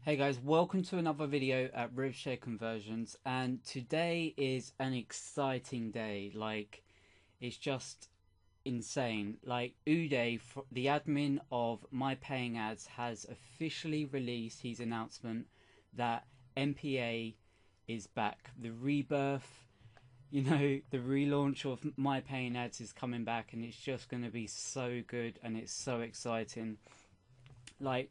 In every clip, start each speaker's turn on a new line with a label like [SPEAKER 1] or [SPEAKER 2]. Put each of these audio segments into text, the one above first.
[SPEAKER 1] Hey guys, welcome to another video at RevShare Conversions, and today is an exciting day. Like, it's just insane. Like, Uday, the admin of MyPayingAds, has officially released his announcement that MPA is back. The rebirth, the relaunch of MyPayingAds is coming back, and it's just going to be so good and it's so exciting. Like,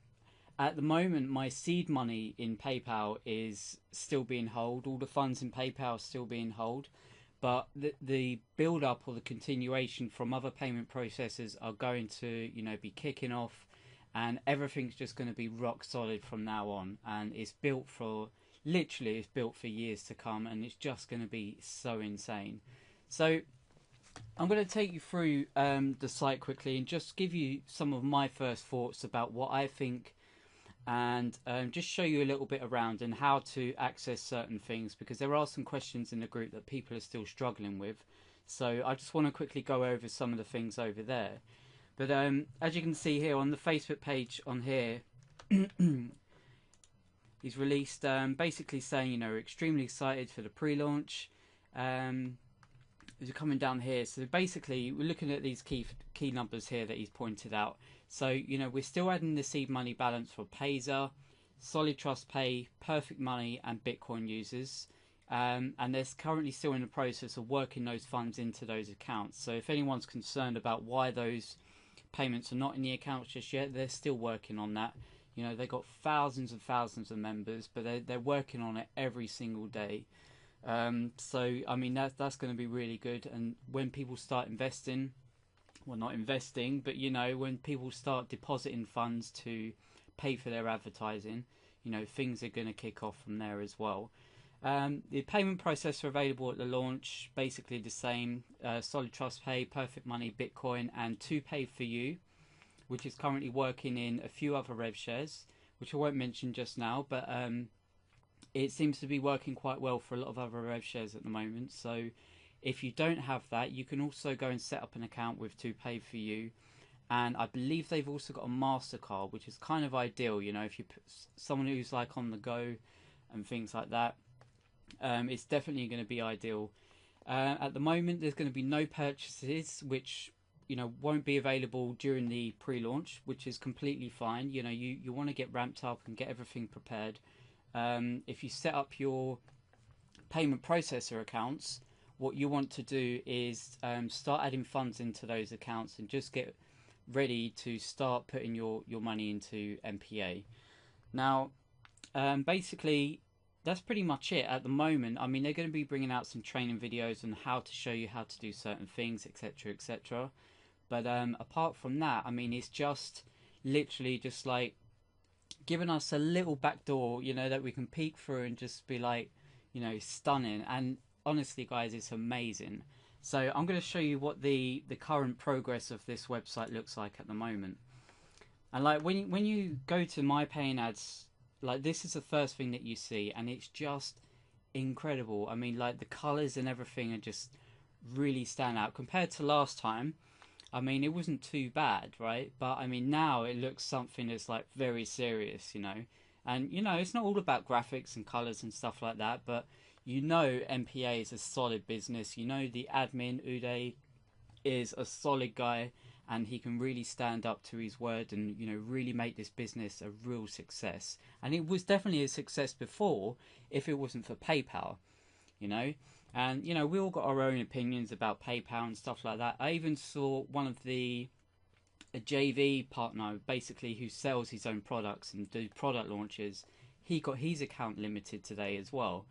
[SPEAKER 1] at the moment, my seed money in PayPal is still being held. All the funds in PayPal are still being held. But the build up or the continuation from other payment processors are going to, be kicking off, and everything's just going to be rock solid from now on. And it's built for, literally, it's built for years to come, and it's just going to be so insane. So I'm going to take you through the site quickly and just give you some of my first thoughts about what I think, and just show you a little bit around and how to access certain things, because there are some questions in the group that people are still struggling with. So I just want to quickly go over some of the things over there. But as you can see here on the Facebook page on here, he's released basically saying, we're extremely excited for the pre-launch. As you're coming down here, so basically we're looking at these key numbers here that he's pointed out. So we're still adding the seed money balance for Payzer, Solid Trust Pay, Perfect Money, and Bitcoin users, and they're currently still in the process of working those funds into those accounts. So if anyone's concerned about why those payments are not in the accounts just yet, they're still working on that. They've got thousands and thousands of members, but they're working on it every single day. So I mean that's going to be really good, and when people start investing, well, not investing, but when people start depositing funds to pay for their advertising, things are going to kick off from there as well. The payment processor available at the launch, basically the same: Solid Trust Pay, Perfect Money, Bitcoin, and To Pay for You, which is currently working in a few other RevShares, which I won't mention just now, but it seems to be working quite well for a lot of other RevShares at the moment. So if you don't have that, you can also go and set up an account with To Pay for You, and I believe they've also got a MasterCard, which is kind of ideal. If you someone who's like on the go and things like that, it's definitely going to be ideal. At the moment, there's going to be no purchases, which won't be available during the pre-launch, which is completely fine. You want to get ramped up and get everything prepared. If you set up your payment processor accounts, what you want to do is start adding funds into those accounts and just get ready to start putting your money into MPA. Now, basically, that's pretty much it at the moment. I mean, they're going to be bringing out some training videos on how to show you how to do certain things, etc., etc. But apart from that, I mean, it's just literally just like giving us a little back door, that we can peek through and just be like, stunning. And honestly, guys, it's amazing. So I'm going to show you what the current progress of this website looks like at the moment. And like when you go to My Paying Ads, like this is the first thing that you see, and it's just incredible. I mean, like the colors and everything are just really stand out compared to last time. I mean, it wasn't too bad, right? But I mean, now it looks something that's like very serious, And it's not all about graphics and colors and stuff like that, but MPA is a solid business. The admin Uday is a solid guy, and he can really stand up to his word and really make this business a real success. And it was definitely a success before, if it wasn't for PayPal, And we all got our own opinions about PayPal and stuff like that. I even saw one of a JV partner, basically, who sells his own products and do product launches. He got his account limited today as well,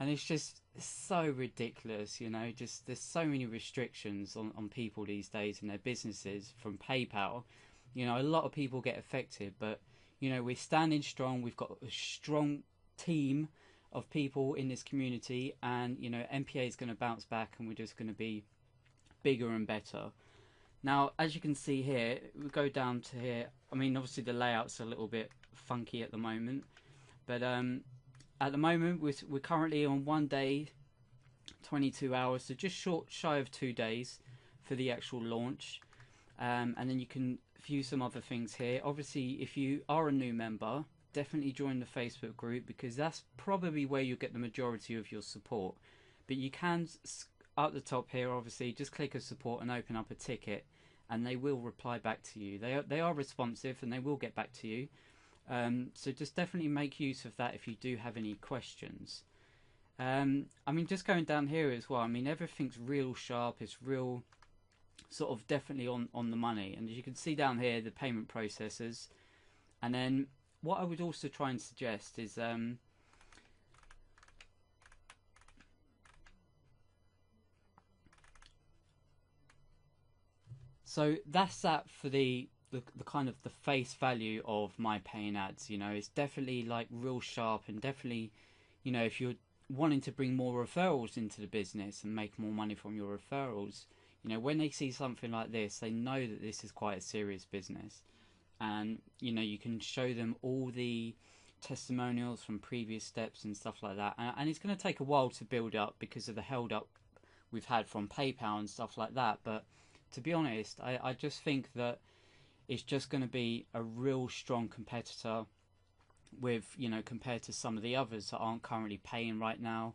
[SPEAKER 1] and it's just so ridiculous. Just there's so many restrictions on people these days and their businesses from PayPal. A lot of people get affected, but we're standing strong. We've got a strong team of people in this community, and MPA is going to bounce back, and we're just going to be bigger and better. Now, as you can see here, we go down to here. I mean, obviously the layout's a little bit funky at the moment, but at the moment we're currently on 1 day 22 hours, so just shy of 2 days for the actual launch. And then you can view some other things here. Obviously, if you are a new member, definitely join the Facebook group, because that's probably where you'll get the majority of your support. But you can, up the top here, obviously, just click a support and open up a ticket, and they will reply back to you. They are responsive, and they will get back to you. So just definitely make use of that if you do have any questions. I mean, just going down here as well, I mean, everything's real sharp. It's real sort of definitely on the money. And as you can see down here, the payment processors. And then what I would also try and suggest is so that's that for the kind of the face value of my paying ads. You know, it's definitely like real sharp, and definitely, you know, if you're wanting to bring more referrals into the business and make more money from your referrals, you know, when they see something like this, they know that this is quite a serious business. And you know, you can show them all the testimonials from previous steps and stuff like that, and it's going to take a while to build up because of the held up we've had from PayPal and stuff like that. But to be honest, I just think that it's just going to be a real strong competitor with, you know, compared to some of the others that aren't currently paying right now.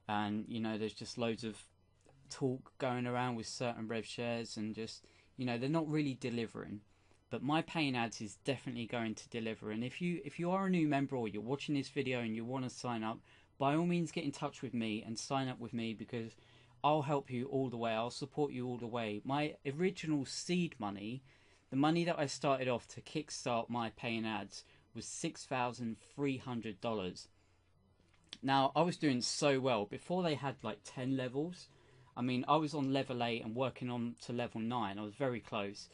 [SPEAKER 1] And you know, there's just loads of talk going around with certain RevShares, and just, you know, they're not really delivering. But my Paying Ads is definitely going to deliver. And if you are a new member, or you're watching this video and you want to sign up, by all means get in touch with me and sign up with me, because I'll help you all the way. I'll support you all the way. My original seed money, the money that I started off to kickstart my Paying Ads, was $6,300. Now, I was doing so well before they had like 10 levels. I mean, I was on level 8 and working on to level 9. I was very close.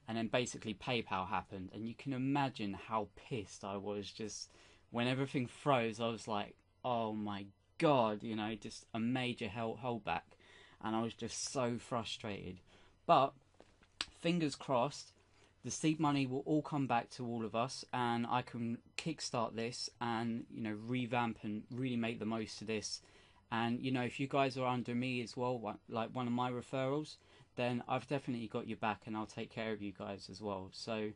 [SPEAKER 1] And then basically PayPal happened, and you can imagine how pissed I was. Just when everything froze, I was like, oh my god, you know, just a major holdback, and I was just so frustrated. But fingers crossed, the seed money will all come back to all of us, and I can kickstart this and, you know, revamp and really make the most of this. And you know, if you guys are under me as well, like one of my referrals, then I've definitely got your back, and I'll take care of you guys as well. So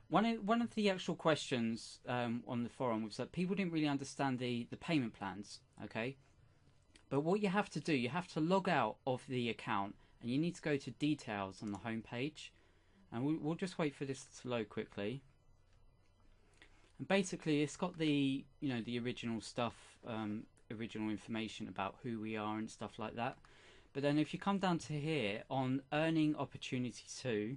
[SPEAKER 1] one of the actual questions on the forum was that people didn't really understand the payment plans. Okay, but what you have to do, you have to log out of the account, and you need to go to details on the home page, and we'll just wait for this to load quickly. And basically, it's got the, you know, the original stuff, original information about who we are and stuff like that. But then if you come down to here on earning opportunity 2,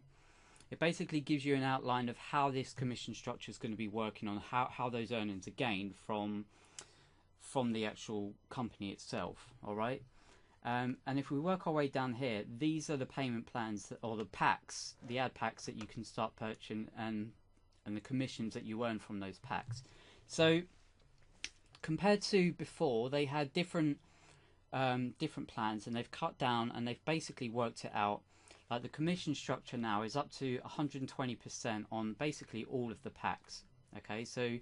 [SPEAKER 1] it basically gives you an outline of how this commission structure is going to be working on, how those earnings are gained from the actual company itself. All right. And if we work our way down here, these are the payment plans or the packs, the ad packs that you can start purchasing, and the commissions that you earn from those packs. So compared to before, they had different plans, and they've cut down, and they've basically worked it out. Like the commission structure now is up to 120% on basically all of the packs. Okay, so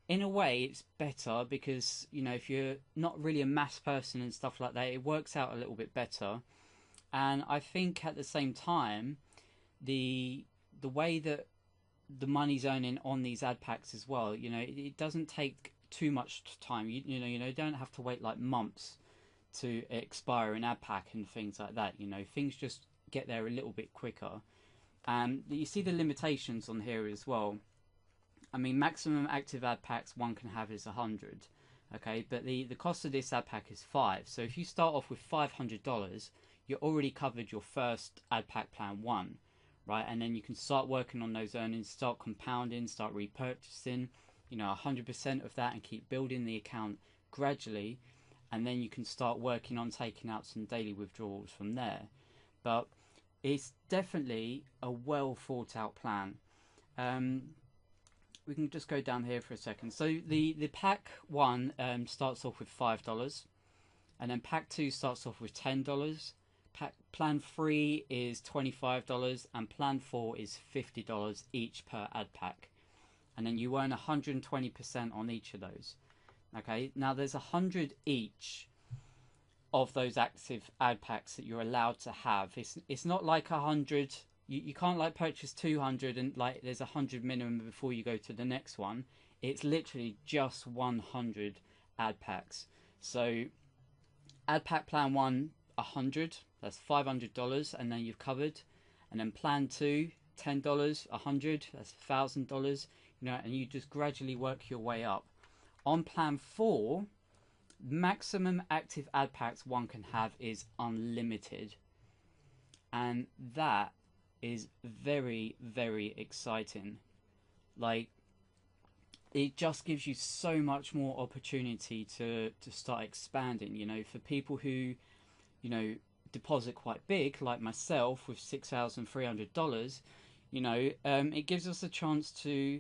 [SPEAKER 1] in a way it's better, because you know, if you're not really a mass person and stuff like that, it works out a little bit better. And I think at the same time, the way that the money's earning on these ad packs as well, you know, it doesn't take too much time. You know, you don't have to wait like months to expire an ad pack and things like that. You know, things just get there a little bit quicker. And you see the limitations on here as well. I mean, maximum active ad packs one can have is 100. Okay, but the cost of this ad pack is 5. So if you start off with $500, you're already covered your first ad pack plan 1, right? And then you can start working on those earnings, start compounding, start repurchasing, you know, 100% of that, and keep building the account gradually. And then you can start working on taking out some daily withdrawals from there. But it's definitely a well thought out plan. We can just go down here for a second. So the pack 1 starts off with $5, and then pack 2 starts off with $10. Plan 3 is $25, and plan 4 is $50 each per ad pack. And then you earn 120% on each of those. Okay, now there's 100 each of those active ad packs that you're allowed to have. It's not like 100 you can't like purchase 200 and like there's 100 minimum before you go to the next one. It's literally just 100 ad packs. So ad pack plan 1, 100, that's $500, and then you've covered. And then plan 2, $10, 100, that's $1,000, you know, and you just gradually work your way up. On plan 4, maximum active ad packs one can have is unlimited, and that is very, very exciting. Like, it just gives you so much more opportunity to start expanding, you know, for people who, you know, deposit quite big like myself with $6,300. You know, it gives us a chance to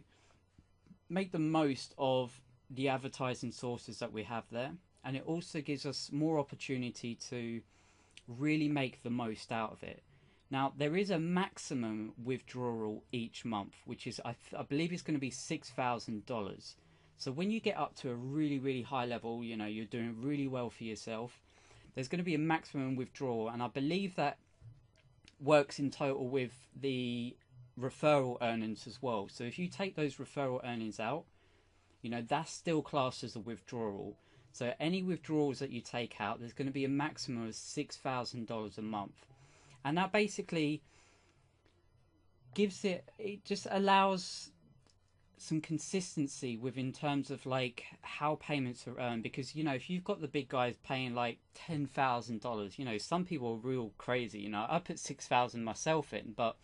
[SPEAKER 1] make the most of the advertising sources that we have there, and it also gives us more opportunity to really make the most out of it. Now, there is a maximum withdrawal each month, which is, I believe it's going to be $6,000. So when you get up to a really, really high level, you know, you're doing really well for yourself, there's going to be a maximum withdrawal. And I believe that works in total with the referral earnings as well. So if you take those referral earnings out, you know, that's still classed as a withdrawal. So any withdrawals that you take out, there's going to be a maximum of $6,000 a month. And that basically gives it just allows some consistency within terms of like how payments are earned. Because, you know, if you've got the big guys paying like $10,000, you know, some people are real crazy. You know, I put 6,000 myself in, but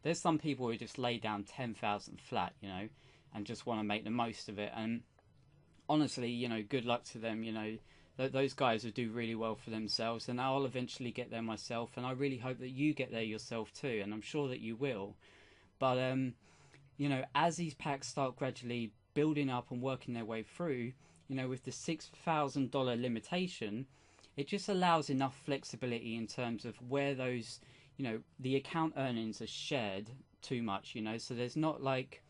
[SPEAKER 1] there's some people who just lay down 10,000 flat, you know, and just want to make the most of it. And honestly, you know, good luck to them. You know, those guys will do really well for themselves, and I'll eventually get there myself, and I really hope that you get there yourself too, and I'm sure that you will. But you know, as these packs start gradually building up and working their way through, you know, with the $6,000 limitation, it just allows enough flexibility in terms of where those, you know, the account earnings are shared too much, you know, so there's not like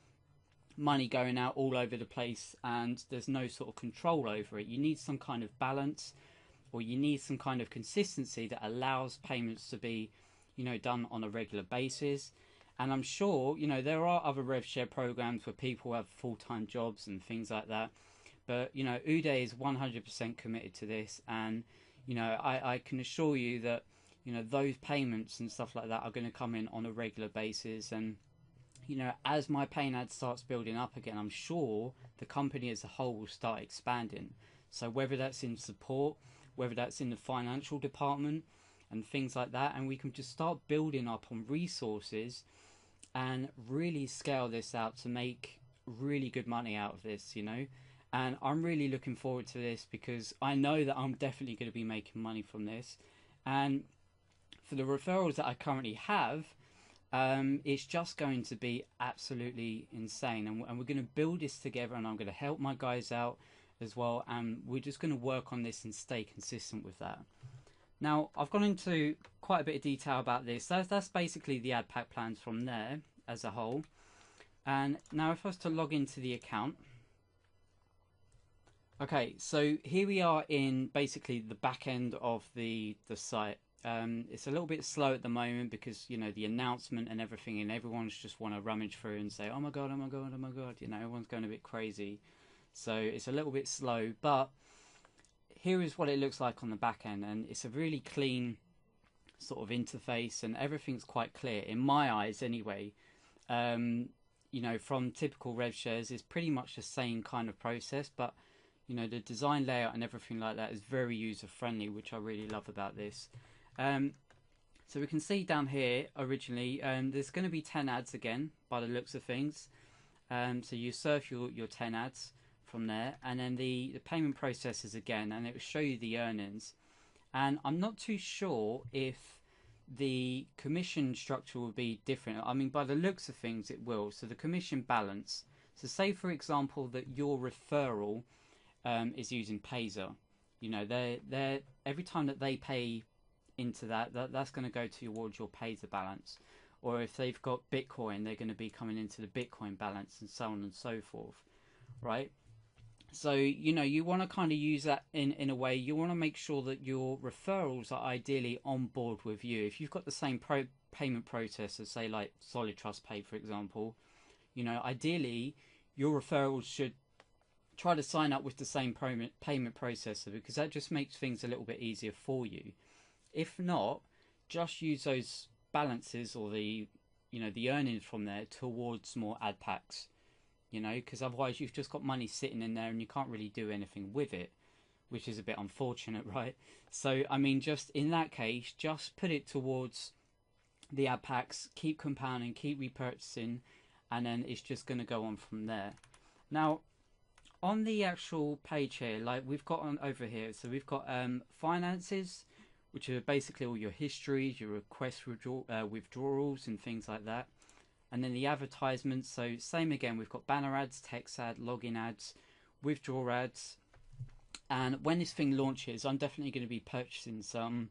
[SPEAKER 1] money going out all over the place and there's no sort of control over it. You need some kind of balance, or you need some kind of consistency that allows payments to be, you know, done on a regular basis. And I'm sure, you know, there are other RevShare programs where people have full-time jobs and things like that. But, you know, Uday is 100% committed to this. And, you know, I can assure you that, you know, those payments and stuff like that are going to come in on a regular basis. And, you know, as my Paying Ads starts building up again, I'm sure the company as a whole will start expanding. So whether that's in support, whether that's in the financial department and things like that, and we can just start building up on resources and really scale this out to make really good money out of this, you know. And I'm really looking forward to this because I know that I'm definitely going to be making money from this. And for the referrals that I currently have, it's just going to be absolutely insane. And we're going to build this together, and I'm going to help my guys out as well. And we're just going to work on this and stay consistent with that. Now, I've gone into quite a bit of detail about this. That's basically the ad pack plans from there as a whole. And now if I was to log into the account. Okay, so here we are in basically the back end of the site. It's a little bit slow at the moment because, you know, the announcement and everything, and everyone's just want to rummage through and say, oh my god, oh my god, oh my god, you know, everyone's going a bit crazy. So it's a little bit slow, but here is what it looks like on the back end, and it's a really clean sort of interface, and everything's quite clear in my eyes anyway. You know, from typical RevShares, it's pretty much the same kind of process, but you know, the design layout and everything like that is very user friendly, which I really love about this. So we can see down here originally, there's going to be 10 ads again by the looks of things. So you surf your 10 ads from there, and then the payment processes again, and it will show you the earnings. And I'm not too sure if the commission structure will be different. I mean, by the looks of things it will. So the commission balance, so say for example that your referral is using Payzer, you know, they're every time that they pay into that's going to go towards your Payzer balance. Or if they've got Bitcoin, they're going to be coming into the Bitcoin balance, and so on and so forth, right? So, you know, you want to kind of use that in a way. You want to make sure that your referrals are ideally on board with you. If you've got the same payment processor, say like Solid Trust Pay, for example, you know, ideally your referrals should try to sign up with the same payment processor, because that just makes things a little bit easier for you. If not, just use those balances or the, you know, the earnings from there towards more ad packs, you know, because otherwise you've just got money sitting in there and you can't really do anything with it, which is a bit unfortunate, right? So, I mean, just in that case, just put it towards the ad packs, keep compounding, keep repurchasing, and then it's just going to go on from there. Now, on the actual page here, like we've got on over here, so we've got finances, which are basically all your histories, your request withdrawals and things like that. And then the advertisements, so same again, we've got banner ads, text ad, login ads, withdraw ads. And when this thing launches, I'm definitely going to be purchasing some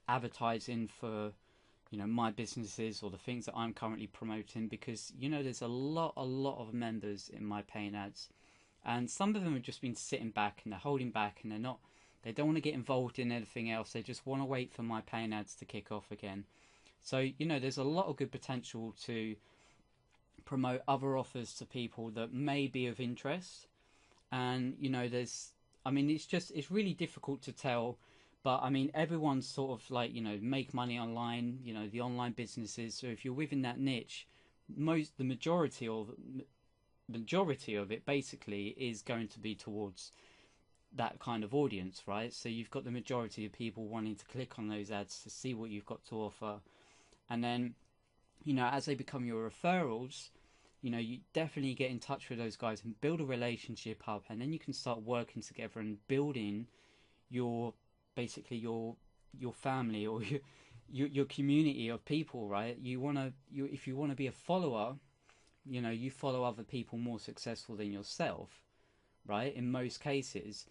[SPEAKER 1] advertising for, you know, my businesses or the things that I'm currently promoting, because, you know, there's a lot of members in my paying ads, and some of them have just been sitting back and they're holding back and they don't want to get involved in anything else. They just want to wait for my paying ads to kick off again. So, you know, there's a lot of good potential to promote other offers to people that may be of interest. And, you know, I mean, it's really difficult to tell, but I mean, everyone's sort of like, you know, make money online, you know, the online businesses. So if you're within that niche, the majority of it basically is going to be towards that kind of audience, right? So you've got the majority of people wanting to click on those ads to see what you've got to offer. And then, you know, as they become your referrals, you know, you definitely get in touch with those guys and build a relationship up, and then you can start working together and building your family or your community of people, right? If you want to be a follower, you know, you follow other people more successful than yourself, right? In most cases.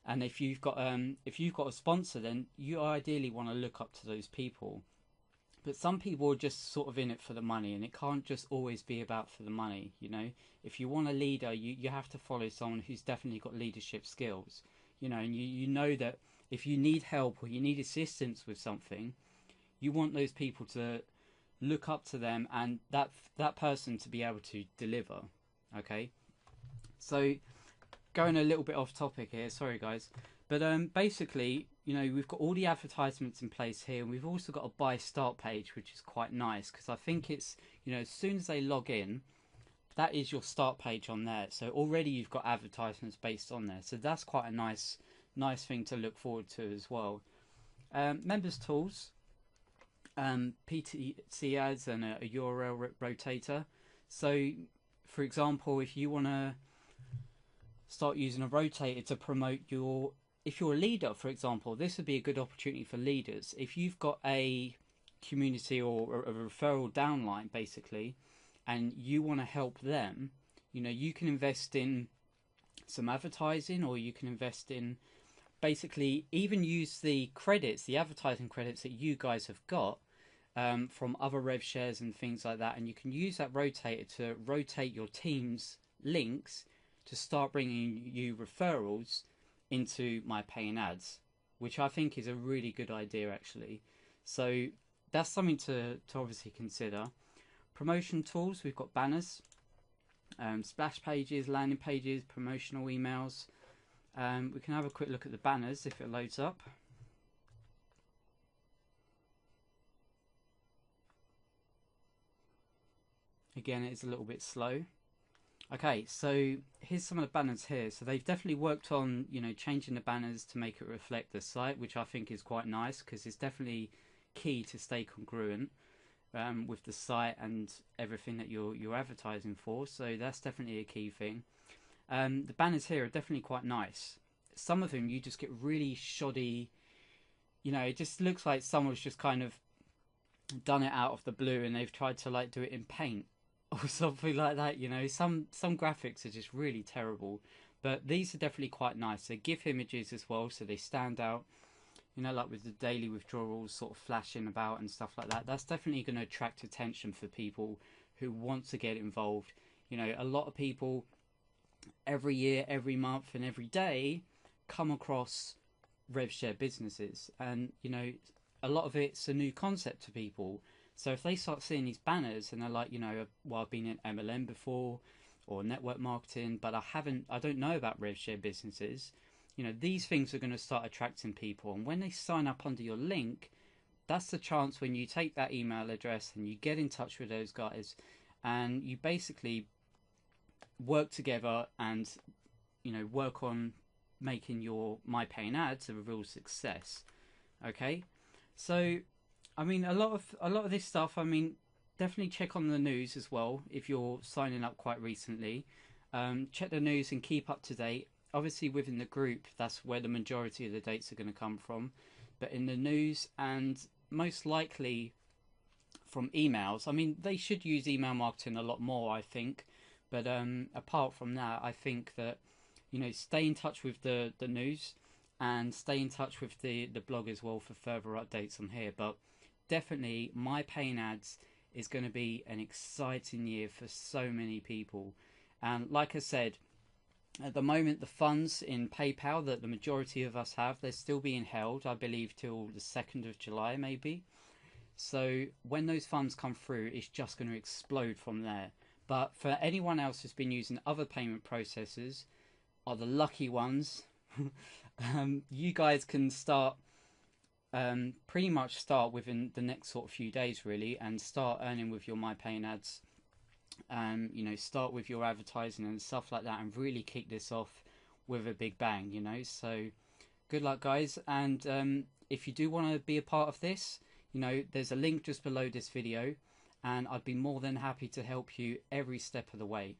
[SPEAKER 1] And if you've got a sponsor, then you ideally want to look up to those people. But some people are just sort of in it for the money, and it can't just always be about for the money, you know. If you want a leader, you have to follow someone who's definitely got leadership skills, you know, and you know that if you need help or you need assistance with something, you want those people to look up to them and that person to be able to deliver. Okay, so going a little bit off topic here, sorry guys, but basically, you know, we've got all the advertisements in place here, and we've also got a buy start page, which is quite nice, because I think it's, you know, as soon as they log in, that is your start page on there. So already you've got advertisements based on there, so that's quite a nice thing to look forward to as well. Members tools, PTC ads, and a URL rotator. So for example, if you want to start using a rotator to promote if you're a leader, for example, this would be a good opportunity for leaders. If you've got a community or a referral downline, basically, and you want to help them, you know, you can invest in some advertising, or you can invest in, basically, even use the credits, the advertising credits that you guys have got from other RevShares and things like that, and you can use that rotator to rotate your team's links to start bringing you referrals into my paying ads, which I think is a really good idea actually. So that's something to obviously consider. Promotion tools, we've got banners, splash pages, landing pages, promotional emails. We can have a quick look at the banners if it loads up. Again, it's a little bit slow. Okay, so here's some of the banners here. So they've definitely worked on, you know, changing the banners to make it reflect the site, which I think is quite nice, because it's definitely key to stay congruent with the site and everything that you're advertising for. So that's definitely a key thing. The banners here are definitely quite nice. Some of them you just get really shoddy, you know, it just looks like someone's just kind of done it out of the blue and they've tried to like do it in paint or something like that, you know. Some graphics are just really terrible, but these are definitely quite nice. They give images as well, so they stand out, you know, like with the daily withdrawals sort of flashing about and stuff like that. That's definitely going to attract attention for people who want to get involved. You know, a lot of people every year, every month and every day come across RevShare businesses, and you know, a lot of it's a new concept to people. So if they start seeing these banners and they're like, you know, well, I've been in MLM before or network marketing, but I don't know about RevShare businesses. You know, these things are going to start attracting people. And when they sign up under your link, that's the chance when you take that email address and you get in touch with those guys and you basically work together and, you know, work on making your MyPaying Ads a real success. Okay, so I mean, a lot of this stuff, I mean, definitely check on the news as well if you're signing up quite recently. Check the news and keep up to date. Obviously within the group, that's where the majority of the dates are going to come from, but in the news and most likely from emails. I mean, they should use email marketing a lot more, I think, but apart from that, I think that, you know, stay in touch with the news and stay in touch with the blog as well for further updates on here. But definitely MyPaying Ads is going to be an exciting year for so many people. And like I said, at the moment the funds in PayPal that the majority of us have, they're still being held, I believe, till the 2nd of July maybe. So when those funds come through, it's just going to explode from there. But for anyone else who's been using other payment processors, are the lucky ones. You guys can start pretty much start within the next sort of few days really, and start earning with your MyPaying Ads. You know, start with your advertising and stuff like that, and really kick this off with a big bang. You know, so good luck, guys. And if you do want to be a part of this, you know, there's a link just below this video, and I'd be more than happy to help you every step of the way.